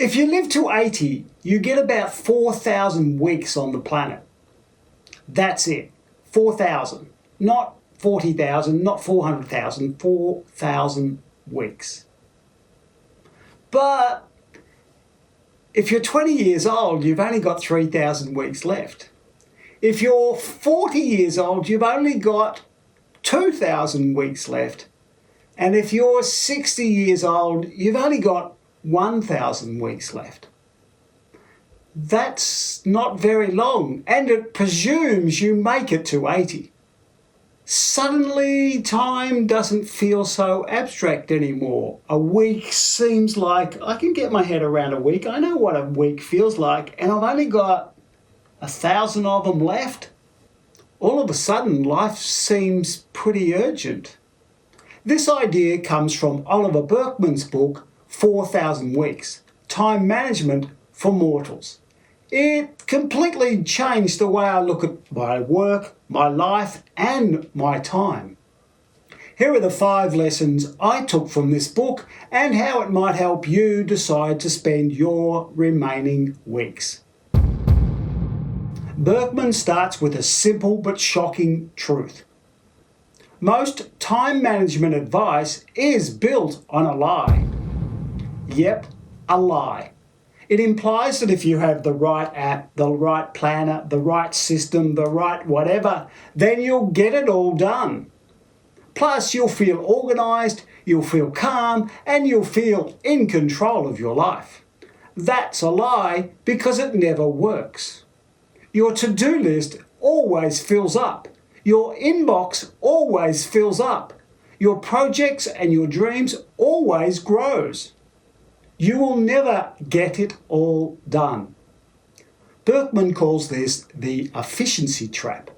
If you live to 80, you get about 4,000 weeks on the planet. That's it. 4,000. Not 40,000, not 400,000, 4,000 weeks. But if you're 20 years old, you've only got 3,000 weeks left. If you're 40 years old, you've only got 2,000 weeks left. And if you're 60 years old, you've only got 1,000 weeks left. That's not very long, and it presumes you make it to 80. Suddenly, time doesn't feel so abstract anymore. A week seems like I can get my head around a week. I know what a week feels like, and I've only got 1,000 of them left. All of a sudden, life seems pretty urgent. This idea comes from Oliver Burkeman's book, 4,000 Weeks, Time Management for Mortals. It completely changed the way I look at my work, my life, and my time. Here are the 5 lessons I took from this book and how it might help you decide to spend your remaining weeks. Burkeman starts with a simple but shocking truth. Most time management advice is built on a lie. Yep, a lie. It implies that if you have the right app, the right planner, the right system, the right whatever, then you'll get it all done. Plus, you'll feel organised, you'll feel calm, and you'll feel in control of your life. That's a lie because it never works. Your to-do list always fills up. Your inbox always fills up. Your projects and your dreams always grows. You will never get it all done. Burkeman calls this the efficiency trap.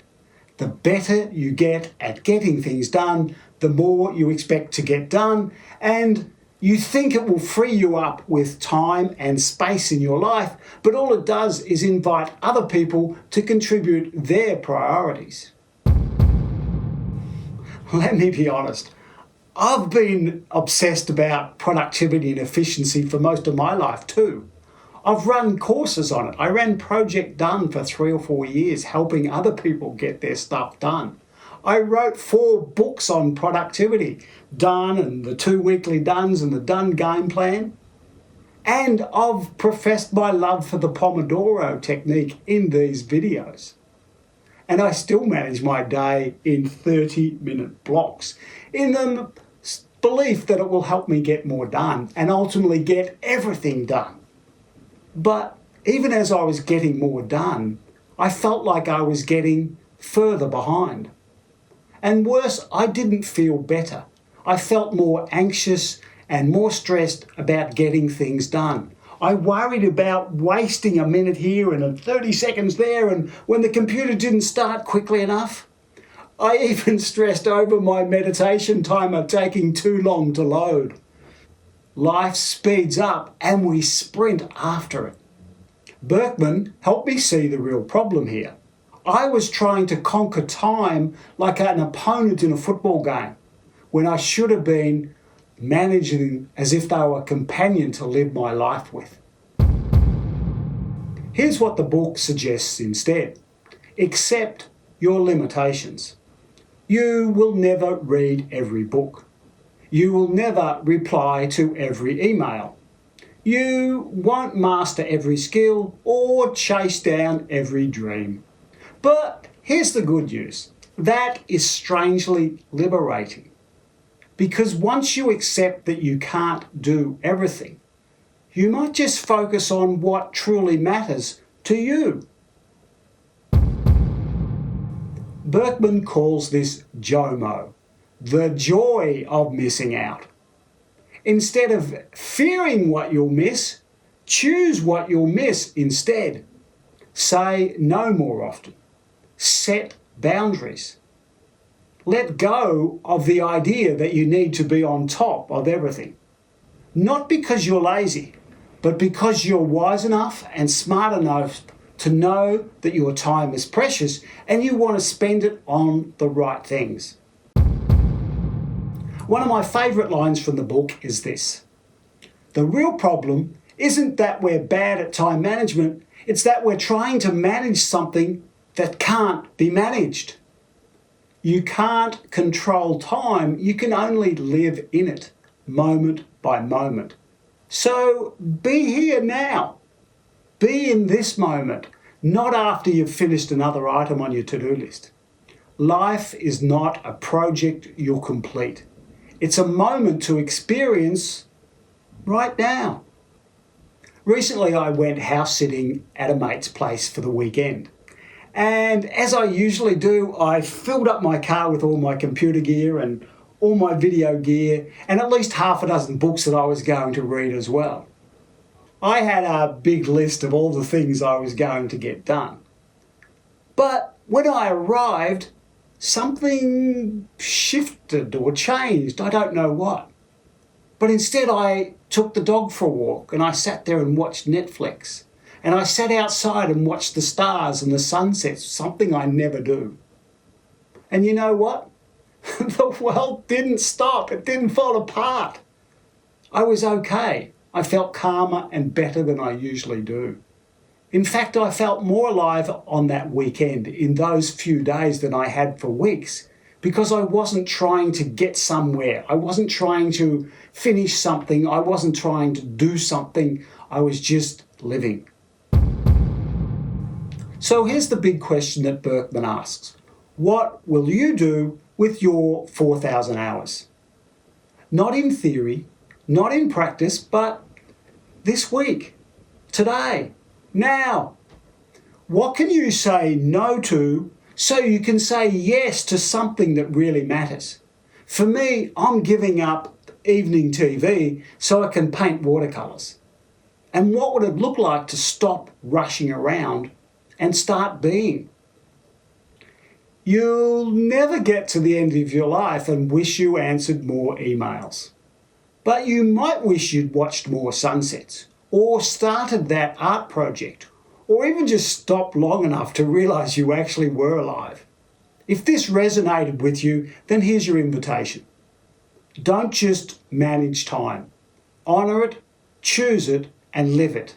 The better you get at getting things done, the more you expect to get done, and you think it will free you up with time and space in your life, but all it does is invite other people to contribute their priorities. Let me be honest. I've been obsessed about productivity and efficiency for most of my life too. I've run courses on it. I ran Project Done for 3 or 4 years, helping other people get their stuff done. I wrote 4 books on productivity, Done and the 2 Weekly Dones and the Done Game Plan. And I've professed my love for the Pomodoro technique in these videos. And I still manage my day in 30-minute blocks in the belief that it will help me get more done and ultimately get everything done. But even as I was getting more done, I felt like I was getting further behind. And worse, I didn't feel better. I felt more anxious and more stressed about getting things done. I worried about wasting a minute here and 30 seconds there, and when the computer didn't start quickly enough. I even stressed over my meditation timer taking too long to load. Life speeds up and we sprint after it. Burkeman helped me see the real problem here. I was trying to conquer time like an opponent in a football game, when I should have been managing as if they were a companion to live my life with. Here's what the book suggests instead. Accept your limitations. You will never read every book. You will never reply to every email. You won't master every skill or chase down every dream. But here's the good news. That is strangely liberating. Because once you accept that you can't do everything, you might just focus on what truly matters to you. Burkeman calls this JOMO, the joy of missing out. Instead of fearing what you'll miss, choose what you'll miss instead. Say no more often. Set boundaries. Let go of the idea that you need to be on top of everything. Not because you're lazy, but because you're wise enough and smart enough to know that your time is precious and you want to spend it on the right things. One of my favourite lines from the book is this: the real problem isn't that we're bad at time management, it's that we're trying to manage something that can't be managed. You can't control time, you can only live in it, moment by moment. So be here now. Be in this moment, not after you've finished another item on your to-do list. Life is not a project you'll complete. It's a moment to experience right now. Recently I went house sitting at a mate's place for the weekend. And as I usually do, I filled up my car with all my computer gear and all my video gear and at least half a dozen books that I was going to read as well. I had a big list of all the things I was going to get done. But when I arrived, something shifted or changed, I don't know what. But instead I took the dog for a walk and I sat there and watched Netflix. And I sat outside and watched the stars and the sunsets, something I never do. And you know what? The world didn't stop. It didn't fall apart. I was okay. I felt calmer and better than I usually do. In fact, I felt more alive on that weekend in those few days than I had for weeks because I wasn't trying to get somewhere. I wasn't trying to finish something. I wasn't trying to do something. I was just living. So here's the big question that Burkeman asks. What will you do with your 4,000 hours? Not in theory, not in practice, but this week, today, now. What can you say no to so you can say yes to something that really matters? For me, I'm giving up evening TV so I can paint watercolours. And what would it look like to stop rushing around and start being? You'll never get to the end of your life and wish you answered more emails. But you might wish you'd watched more sunsets, or started that art project, or even just stopped long enough to realise you actually were alive. If this resonated with you, then here's your invitation. Don't just manage time. Honour it, choose it, and live it.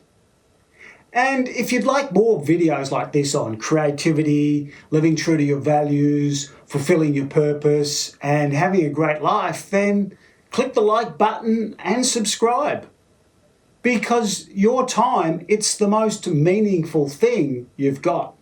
And if you'd like more videos like this on creativity, living true to your values, fulfilling your purpose, and having a great life, then click the like button and subscribe. Because your time, it's the most meaningful thing you've got.